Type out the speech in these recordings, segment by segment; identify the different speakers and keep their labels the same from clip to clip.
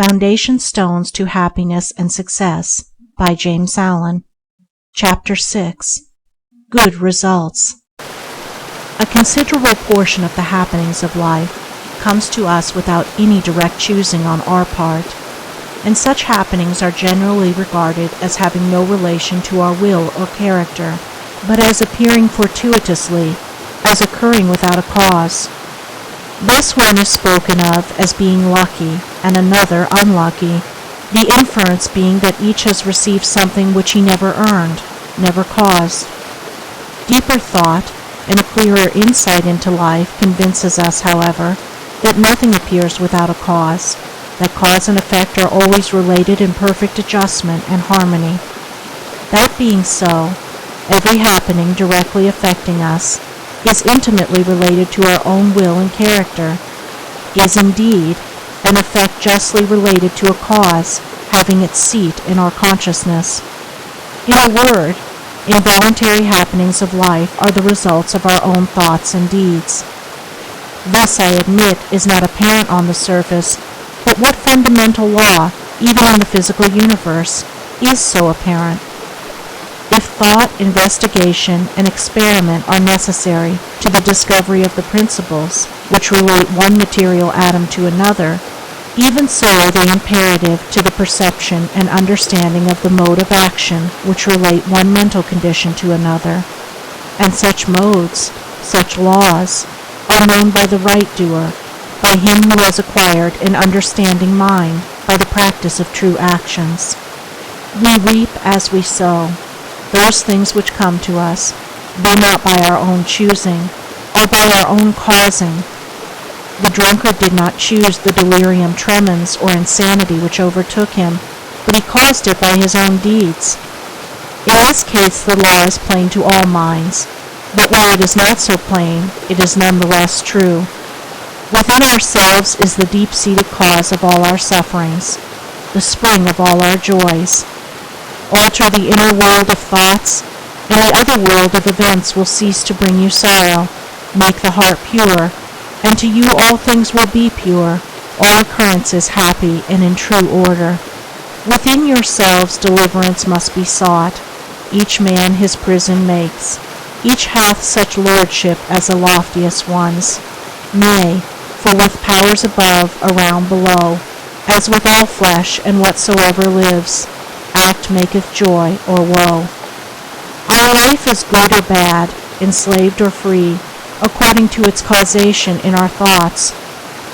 Speaker 1: Foundation Stones to Happiness and Success by James Allen. Chapter 6. Good Results. A considerable portion of the happenings of life comes to us without any direct choosing on our part, and such happenings are generally regarded as having no relation to our will or character, but as appearing fortuitously, as occurring without a cause. Thus one is spoken of as being lucky and another unlucky, the inference being that each has received something which he never earned, never caused. Deeper thought and a clearer insight into life convinces us, however, that nothing appears without a cause, that cause and effect are always related in perfect adjustment and harmony. That being so, every happening directly affecting us is intimately related to our own will and character, is indeed an effect justly related to a cause having its seat in our consciousness. In a word, involuntary happenings of life are the results of our own thoughts and deeds. This, I admit, is not apparent on the surface, but what fundamental law, even in the physical universe, is so apparent? If thought, investigation, and experiment are necessary to the discovery of the principles which relate one material atom to another, even so are they imperative to the perception and understanding of the mode of action which relate one mental condition to another. And such modes, such laws, are known by the right doer, by him who has acquired an understanding mind by the practice of true actions. We reap as we sow. Those things which come to us, though not by our own choosing, or by our own causing. The drunkard did not choose the delirium tremens or insanity which overtook him, but he caused it by his own deeds. In this case the law is plain to all minds, but where it is not so plain, it is none the less true. Within ourselves is the deep-seated cause of all our sufferings, the spring of all our joys. Alter the inner world of thoughts, and the other world of events will cease to bring you sorrow. Make the heart pure, and to you all things will be pure, all occurrences happy and in true order. Within yourselves deliverance must be sought. Each man his prison makes. Each hath such lordship as the loftiest ones. Nay, for with powers above, around, below, as with all flesh and whatsoever lives, act maketh joy or woe. Our life is good or bad, enslaved or free, according to its causation in our thoughts.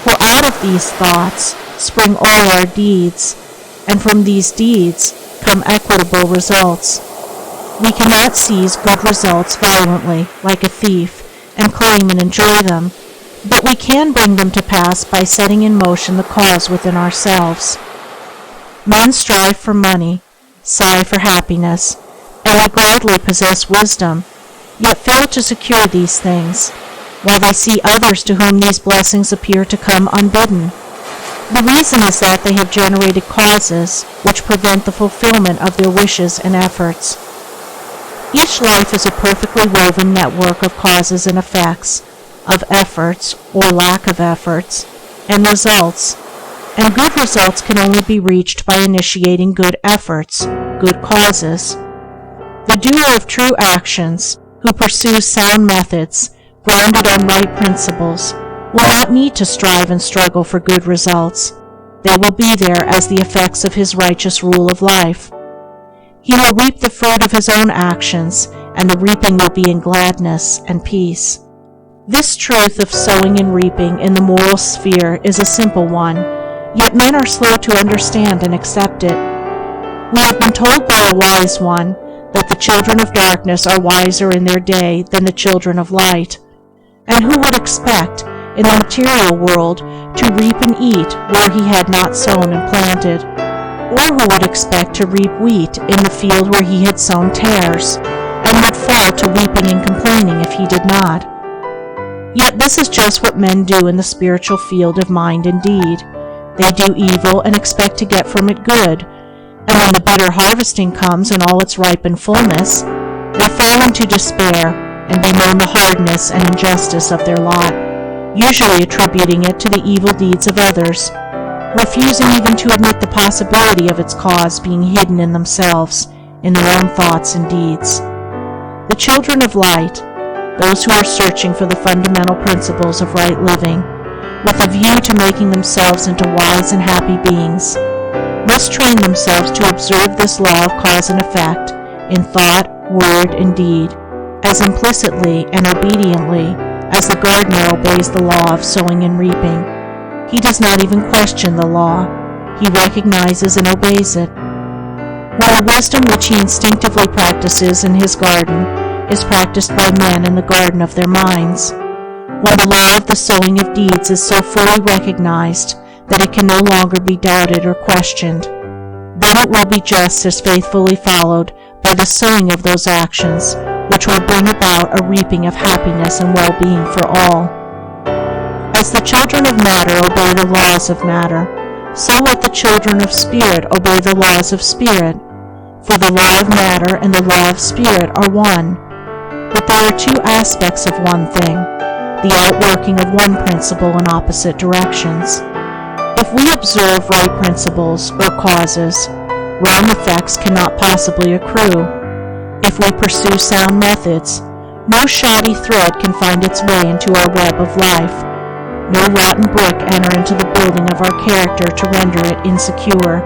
Speaker 1: For out of these thoughts spring all our deeds, and from these deeds come equitable results. We cannot seize good results violently, like a thief, and claim and enjoy them, but we can bring them to pass by setting in motion the cause within ourselves. Men strive for money, sigh for happiness, and will gladly possess wisdom, yet fail to secure these things, while they see others to whom these blessings appear to come unbidden. The reason is that they have generated causes which prevent the fulfillment of their wishes and efforts. Each life is a perfectly woven network of causes and effects, of efforts or lack of efforts, and results. And good results can only be reached by initiating good efforts, good causes. The doer of true actions, who pursues sound methods, grounded on right principles, will not need to strive and struggle for good results. They will be there as the effects of his righteous rule of life. He will reap the fruit of his own actions, and the reaping will be in gladness and peace. This truth of sowing and reaping in the moral sphere is a simple one, yet men are slow to understand and accept it. We have been told by a wise one that the children of darkness are wiser in their day than the children of light. And who would expect, in the material world, to reap and eat where he had not sown and planted? Or who would expect to reap wheat in the field where he had sown tares, and would fall to weeping and complaining if he did not? Yet this is just what men do in the spiritual field of mind and deed. They do evil and expect to get from it good, and when the bitter harvesting comes in all its ripened fullness, they fall into despair and bemoan the hardness and injustice of their lot, usually attributing it to the evil deeds of others. refusing even to admit the possibility of its cause being hidden in themselves, in their own thoughts and deeds. The children of light, those who are searching for the fundamental principles of right living, with a view to making themselves into wise and happy beings, must train themselves to observe this law of cause and effect in thought, word, and deed, as implicitly and obediently as the gardener obeys the law of sowing and reaping. He does not even question the law. He recognizes and obeys it. When the wisdom which he instinctively practices in his garden is practiced by men in the garden of their minds, when the law of the sowing of deeds is so fully recognized that it can no longer be doubted or questioned, then it will be just as faithfully followed by the sowing of those actions which will bring about a reaping of happiness and well-being for all. As the children of matter obey the laws of matter, so let the children of spirit obey the laws of spirit, for the law of matter and the law of spirit are one. But there are two aspects of one thing, the outworking of one principle in opposite directions. If we observe right principles or causes, wrong effects cannot possibly accrue. If we pursue sound methods, no shoddy thread can find its way into our web of life, no rotten brick enter into the building of our character to render it insecure.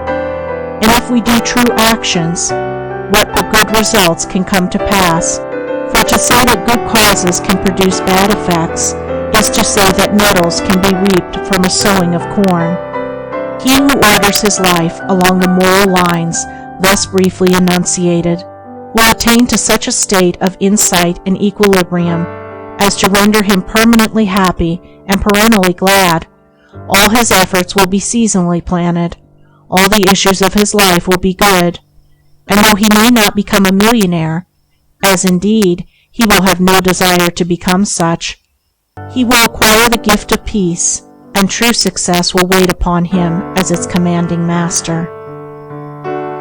Speaker 1: And if we do true actions, what but good results can come to pass? For to say that good causes can produce bad effects is to say that nettles can be reaped from a sowing of corn. He who orders his life along the moral lines thus briefly enunciated will attain to such a state of insight and equilibrium as to render him permanently happy and perennially glad. All his efforts will be seasonally planted. All the issues of his life will be good. And though he may not become a millionaire, as indeed he will have no desire to become such, he will acquire the gift of peace, and true success will wait upon him as its commanding master.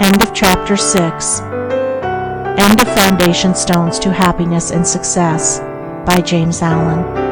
Speaker 1: End of Chapter 6. End of Foundation Stones to Happiness and Success by James Allen.